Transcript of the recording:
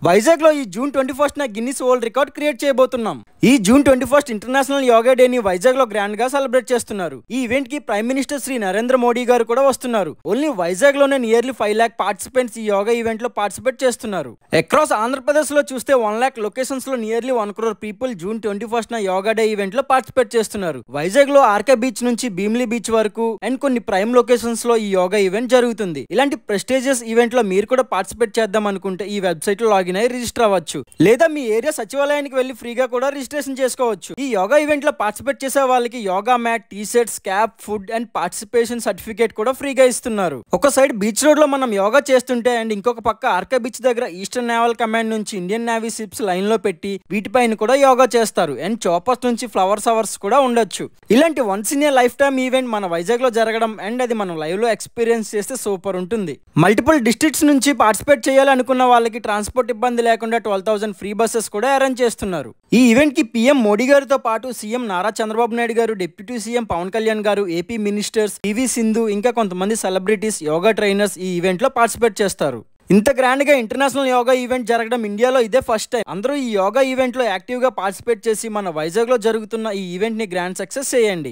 వైజాగ్ లో ఈ జూన్ 21న గిన్నిస్ వరల్డ్ రికార్డ్ క్రియేట్ చేయబోతున్నాం. ఈ జూన్ 21 ఇంటర్నేషనల్ యోగా డే ని వైజాగ్ లో గ్రాండ్ గా సెలబ్రేట్ చేస్తున్నారు. ఈ ఈవెంట్ కి ప్రైమ్ మినిస్టర్ శ్రీ నరేంద్ర మోడీ గారు కూడా వస్తున్నారు. ఓన్లీ వైజాగ్ లోనే నియర్లీ 5 lakh పార్టిసిపెంట్స్ ఈ యోగా ఈవెంట్ లో పార్టిసిపేట్ చేస్తున్నారు. అక్రాస్ ఆంధ్రప్రదేశ్ లో చూస్తే 1 lakh లొకేషన్స్ లో నియర్లీ 1 crore పీపుల్ జూన్ 21న యోగా డే ఈవెంట్ లో పార్టిసిపేట్ చేస్తున్నారు. వైజాగ్ లో ఆర్కే బీచ్ నుంచి భీమిలి బీచ్ వరకు అండ్ కొన్ని ప్రైమ్ లొకేషన్స్ లో ఈ యోగా ఈవెంట్ జరుగుతుంది. ఇలాంటి ప్రెస్టీజియస్ ఈవెంట్ లో మీరు కూడా పార్టిసిపేట్ చేద్దాం అనుకుంటే ఈ వెబ్సైట్ లో లాగిన్ అయ్యి రిజిస్టర్ అవ్వచ్చు. లేదా మీ ఏరియా సచివాలయానికి వెళ్లి ఫ్రీగా కూడా రిజిస్ట్రేషన్ చేసుకోవచ్చు. ఈ యోగా ఈవెంట్ లో పార్టిసిపేట్ చేసే వాళ్ళకి yoga mat, T shirts, cap, food and participation certificate కూడా ఫ్రీగా ఇస్తున్నారు. ఒక సైడ్ బీచ్ రోడ్ లో మనం యోగా చేస్తుంటే అండ్ ఇంకొక పక్క ఆర్కే బీచ్ దగ్గర ఈస్టర్న్ నేవల్ కమాండ్ నుంచి ఇండియన్ నేవీ షిప్స్ లైన్ లో పెట్టి వీటిపైన కూడా యోగా చేస్తారు. అండ్ చాపర్స్ నుంచి ఫ్లవర్స్ అవర్స్ కూడా ఉండొచ్చు. ఇలాంటి once in a life time event మన వైజాగ్ లో జరగడం అండ్ అది మనం లైవ్ లో ఎక్స్పీరియన్స్ చేస్తే సూపర్ ఉంటుంది. మల్టిపుల్ డిస్ట్రిక్ట్స్ నుంచి పార్టిసిపేట్ చేయాలనుకున్న వాళ్ళకి ట్రాన్స్పోర్ట్ ఇబ్బంది లేకుండా 12,000 ఫ్రీ బస్సెస్ కూడా అరేంజ్ చేస్తున్నారు. ఈ ఈవెంట్ కి పీఎం మోడీ గారితో పాటు సీఎం నారా చంద్రబాబు నాయుడు గారు, డిప్యూటీ సీఎం పవన్ కళ్యాణ్ గారు, ఏపీ మినిస్టర్స్, పివి సింధు ఇంకా కొంతమంది సెలబ్రిటీస్, యోగా ట్రైనర్స్ ఈ ఈవెంట్ లో పార్టిసిపేట్ చేస్తారు. ఇంత గ్రాండ్ గా ఇంటర్నేషనల్ యోగా ఈవెంట్ జరగడం ఇండియాలో ఇదే ఫస్ట్ టైం. అందరూ ఈ యోగా ఈవెంట్ లో యాక్టివ్ గా పార్టిసిపేట్ చేసి మన వైజాగ్ లో జరుగుతున్న ఈ ఈవెంట్ ని గ్రాండ్ సక్సెస్ చేయండి.